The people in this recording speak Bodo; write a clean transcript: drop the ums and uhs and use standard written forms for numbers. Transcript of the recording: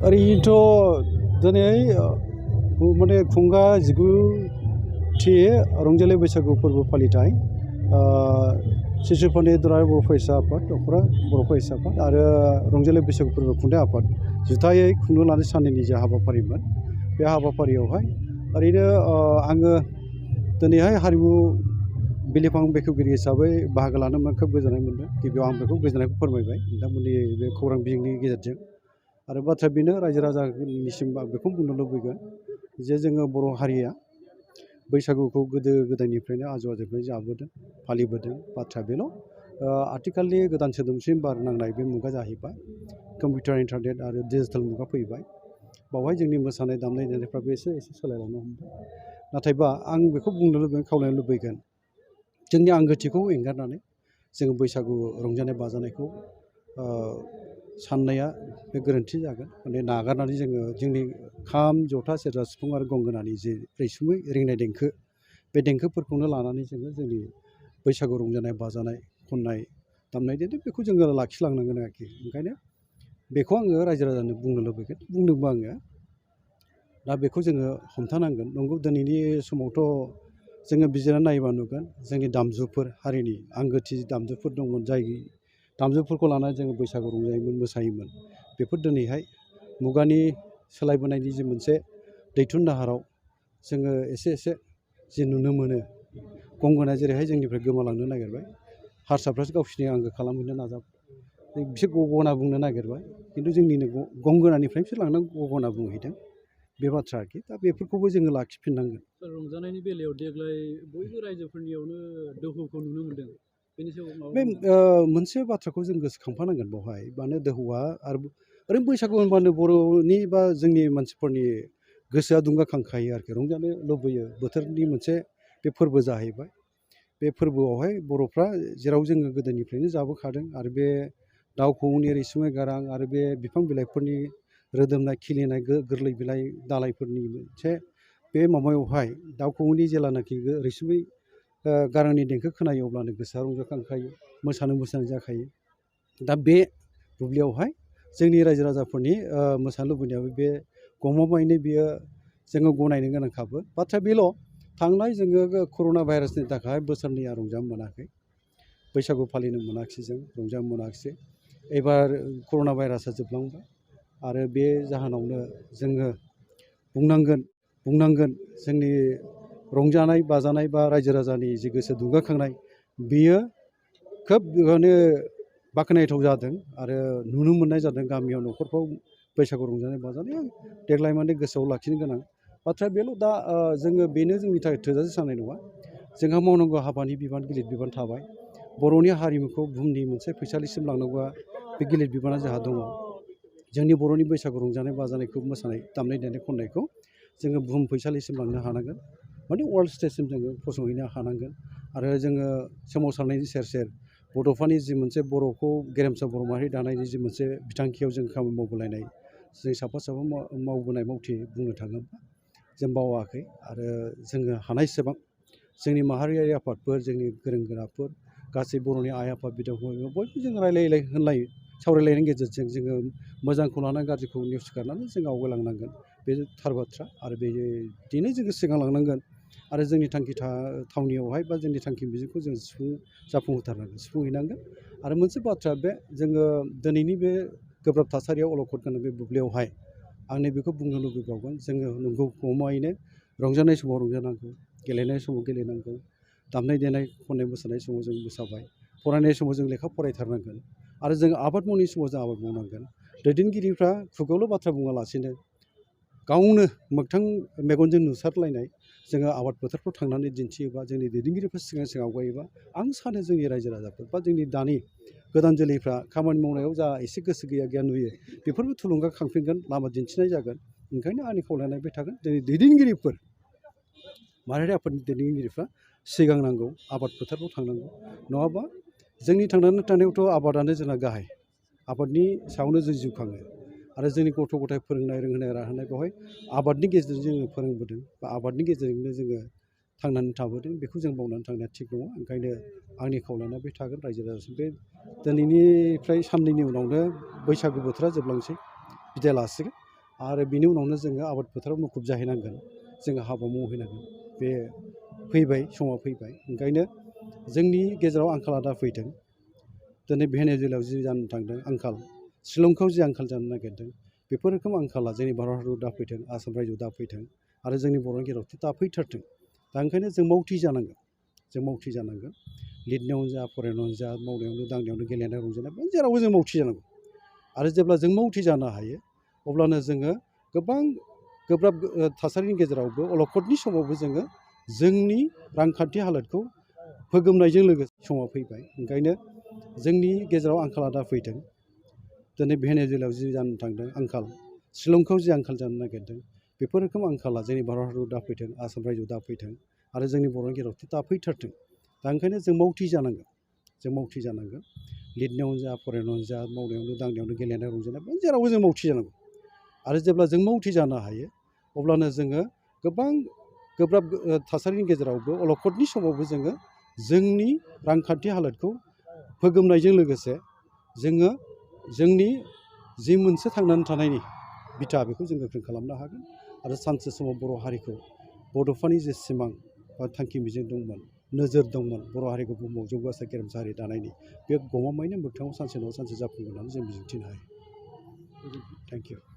ओरैनोथ' दिनै माने खुंगा 19थि रंजालि बैसागु फोरबो फालिथाय शिशु पन्डित दुलाराय बर' फरायसा आफाद दख'रा बर' फरायसा आफाद आरो रंजालि बैसागु फोरबो खुंथाय आफाद जुथायै खुंनो लानाय साननैनि जे हाबाफारिमोन बे हाबाफारियावहाय ओरैनो आङो दिनैहाय हारिमु बिलिफां बेखेवगिरि हिसाबै बाहागो लानो खोब गोजोननाय मोनदों। गिबियाव आं बेखौ गोजोननायखौ फोरमायबाय नोंथांमोननि बे खौरां बिजोंनि गेजेरजों। आरो बाथ्राया बेनो रायजो राजानिसिम आं बेखौ बुंनो लुबैगोन जे जोङो बर' हारिया बैसागुखौ गोदो गोदायनिफ्रायनो आजौ आजौनिफ्रायनो जाबोदों फालिबोदों। बाथ्राया बेल' आथिखालनि गोदान सोदोमस्रिनि बार नांनाय बे मुगा जाहैबाय कम्पिउटार इन्टारनेट आरो डिजिटेल मुगा फैबाय। बावहाय जोंनि मोसानाय दामनाय देनायफ्राबो एसे सोलायलांनो हमबाय। नाथायबा आं बेखौ बुंनो लुबैगोन खावलायनो लुबैगोन जोंनि आंगोथिखौ एंगारनानै जोङो बैसागु रंजानाय बाजानायखौ साननाया बे गोरोन्थि जागोन। माने नागारनानै जोङो जोंनि खाम जथा सेरजा सिफुं आरो गंगोनानि जे रैसुमै रिंनाय देंखो बे देंखोफोरखौनो लानानै जोङो जोंनि बैसागु रंजानाय बाजानाय खननाय दामनाय देनाय बेखौ जोङो लाखिलांनांगोन आरोखि। ओंखायनो बेखौ आङो रायजो राजानो बुंनो लुबैगोन बुंदोंबो आङो दा बेखौ जोङो हमथानांगोन। नंगौ दिनैनि समावथ' जोङो बिजिरनानै नायोबा नुगोन जोंनि दामजुफोर हारिनि आंगोथि दामजुफोर दंमोन जाय दामजुफोरखौ लानानै जोङो बैसागु रंजायोमोन मोसायोमोन बेफोर दिनैहाय मुगानि सोलायबोनायनि जि मोनसे दैथुन दाहाराव जोङो एसे जि नुनो मोनो गंगोनाया जेरैहाय जोंनिफ्राय गोमालांनो नागिरबाय हारसाफ्रासो गावसिनि आंगो खालामहैनो नाजाबाय बिसोर गगना बुंनो नागिरबाय खिन्थु जोंनिनो गंगोनानिफ्राय बिसोर लांनानै गगना बुंहैदों बे बाथ्रा आरोखि। दा बेफोरखौबो जोङो लाखिफिननांगोन। रंजानायनि बेलायाव देग्लाय बयबो रायजोफोरनियावनो दोहौखौ नुनो मोन्दों। बेनि सायाव बे मोनसे बाथ्राखौ जों गोसोखांफानांगोन बेवहाय मानो दोहौआ आरो ओरैनो बैसागु होनबानो बर'नि बा जोंनि मानसिफोरनि गोसोआ दुंगाखांखायो आरोखि रंजानो लुबैयो बोथोरनि मोनसे बे फोरबो जाहैबाय। बे फोरबोआवहाय बर'फ्रा जेराव जोङो गोदोनिफ्रायनो जाबोखादों आरो बे दाउ खौवौनि रैसुमै गारां आरो बे बिफां बिलाइफोरनि रोदोमनाय खिलिनाय गोरलै बिलाइ दालाइफोरनि मोनसे बे माबायावहाय दाउ खौवौनि जेलानाखि रैसुमै गारांनि देंखो खोनायो अब्लानो गोसोआ रंजाखांखायो मोसानो जाखायो। दा बे बुब्लियावहाय जोंनि रायजो राजाफोरनि मोसानो लुबैनायाबो बे गमामायैनो बियो जोङो गनायनो गोनांखाबो। बाथ्राया बेल' थांनाय जोङो कर'ना भाइरासनि थाखाय बोसोरनैया रंजानो मोनाखै बैसागु फालिनो मोनाखिसै जों रंजानो मोनाखिसै। एबार कर'ना भाइरासआ जोबलांबाय आरो बे जाहोनावनो जोङो बुंनांगोन जोंनि रंजानाय बाजानाय बा रायजो राजानि जि गोसो दुंगाखांनाय बियो खोब माने बाख्नायथाव जादों आरो नुनो मोननाय जादों गामियाव न'खरफ्राव बैसागु रंजानाय बाजानाया देग्लाय माने गोसोआव लाखिनो गोनां बाथ्राया बेल'। दा जोङो बेनो जोंनि थाखाय थोजासे जानाय नङा। जोंहा मावनांगौ हाबानि बिबान गिलिर बिबान थाबाय। बर'नि हारिमुखौ बुहुमनि मोनसे फैसालिसिम लांनांगौआ बे गिलिर बिबाना जोंहा दङ। जोंनि बर'नि बैसागु रंजानाय बाजानायखौ मोसानाय दामनाय देनाय खननायखौ जोङो बुहुम फैसालिसिम लांनो हानांगोन माने वर्ल्ड स्टेजसिम जोङो फसंहैनो हानांगोन। आरो जोङो सोमावसारनायनि सेर बड'फानि जि मोनसे बर'खौ गेरेमसा बर' माहारि दानायनि जि मोनसे बिथांखियाव जों खामानि मावबोलायनाय जों साफा मावबोनाय मावथि बुंनो थाङोब्ला जों बावाखै आरो जोङो हानायसेबां जोंनि माहारियारि आफादफोर जोंनि गोरों गोराफोर गासै बर'नि आइ आफा बिदा फंबाय बयबो जों रायलाय होनलाय सावरायलायनायनि गेजेरजों जोङो मोजांखौ लानानै गाज्रिखौ नेवसिगारनानै जों आवगायलांनांगोन बे थार बाथ्रा आरो बेदिनो जोङो सिगांलांनांगोन आरो जोंनि थांखि थावनियावहाय बा जोंनि थांखि मिजिंखौ जों जाफुंहोथारनांगोन सुफुंहैनांगन। आरो मोनसे बाथ्रा बे जोङो दिनैनि बे गोब्राब थासारियाव अलखद गोनां बे बुब्लियावहाय आं बेखौ बुंनो लुबैबावगोन जोङो नंगौ गमामायैनो रंजानाय समाव रंजानांगौ गेलेनाय समाव गेलेनांगौ दामनाय देनाय खननाय मोसानाय समाव जों मोसाबाय फरायनाय समाव जों लेखा फरायथारनांगोन आरो जों आबाद मावनाय समाव जों आबाद मावनांगोन। दैदेनगिरिफ्रा खुगायावल' बाथ्रा बुङालासिनो गावनो मोगथां मेगनजों नुसारलायनाय जोङो आबाद फोथारफ्राव थांनानै दिन्थियोबा जोंनि दैदेनगिरिफ्रा सिगां आवगायोबा आं सानो जोंनि रायजो राजाफोर बा जोंनि दानि गोदान जोलैफ्रा खामानि मावनायाव जा एसे गोसो गैया नुयो बेफोरबो थुलुंगाखांफिनगोन लामा दिन्थिनाय जागोन। ओंखायनो आंनि खावलायनाय बे थागोन जोंनि दैदेनगिरिफोर माहारियारि आफादनि दैदेनगिरिफ्रा सिगांनांगौ आबाद फोथारफ्राव थांनांगौ नङाबा जोंनि थांनानै थानायावथ' आबादानो जोंना गाहाय आबादनि सायावनो जों जिउ खाङो आरो जोंनि गथ' गथाय फोरोंनाय रोंहोनाय राहोनाय बेवहाय आबादनि गेजेरजों जोङो फोरोंबोदों बा आबादनि गेजेरजोंनो जोङो थांनानै थाबोदों बेखौ जों मावनानै थांनाया थिग नङा। ओंखायनो आंनि खावलायनाया बे थागोन रायजो राजासिम बे दिनैनिफ्राय साननैनि उनावनो बैसागु बोथोरा जोबलांसै बिदाय लासिगोन आरो बिनि उनावनो जोङो आबाद फोथाराव मुखुब जाहैनांगोन, जोङो हाबा मावहैनांगोन। बे फैबाय, समा फैबाय। ओंखायनो जोंनि गेजेराव आंखाला दा फैदों। दिनै भेनेजुवेलायाव जि जानो थांदों आंखाल, श्रीलंकायाव जि आंखाल जानो नागिरदों, बेफोर रोखोम आंखाला जोंनि भारत हादराव दा फैदों, आसाम रायजोआव दा फैदों आरो जोंनि बर'नि गेजेरावथ' दा फैथारदों। दा ओंखायनो जों मावथि जानांगोन, जों मावथि जानांगोन। लिरनायावनो जा, फरायनायावनो जा, मावनायावनो दांनायावनो, गेलेनाय रंजानाय, जेरावबो जों मावथि जानांगौ। आरो जेब्ला जों मावथि जानो हायो, अब्लानो जोङो गोबां गोब्राब थासारिनि गेजेरावबो, अलखदनि समावबो जोङो जोंनि रांखान्थि हालोदखौ फोगोमनायजों लोगोसे समा फैबाय। ओंखायनो जोंनि गेजेराव आंखाला दा फैदों। दिनै भेनेजुवेलायाव जि जानो थांदों आंखाल, श्रीलंकायाव जि आंखाल जानो नागिरदों, बेफोर रोखोम आंखाला जोंनि भारत हादराव दा फैदों, आसाम रायजोआव दा फैदों आरो जोंनि बर'नि गेजेरावथ' दा फैथारदों। दा ओंखायनो जों मावथि जानांगोन, जों मावथि जानांगोन। लिरनायावनो जा, फरायनायावनो जा, मावनायावनो दांनायावनो, गेलेनाय रंजानाय, जेरावबो जों मावथि जानांगौ। आरो जेब्ला जों मावथि जानो हायो, अब्लानो जोङो गोबां गोब्राब थासारिनि गेजेरावबो, अलखदनि समावबो जोङो जोंनि रांखान्थि हालोदखौ फोगोमनायजों लोगोसे जोङो जोंनि जि मोनसे थांनानै थानायनि बिथा, बेखौ जों गोख्रों खालामनो हागोन। आरो सानसे समाव बर' हारिखौ, बड'फानि जे सिमां बा थांखि मिजिं दंमोन, नोजोर दंमोन, बर' हारिखौ बुहुमाव जौगासार गेरेमसा हारि दानायनि, बे गमामायैनो मोगथाङाव सानसे नङा सानसे जाफुंगोन होननानै जों मिजिंथिनो हायो। Thank you.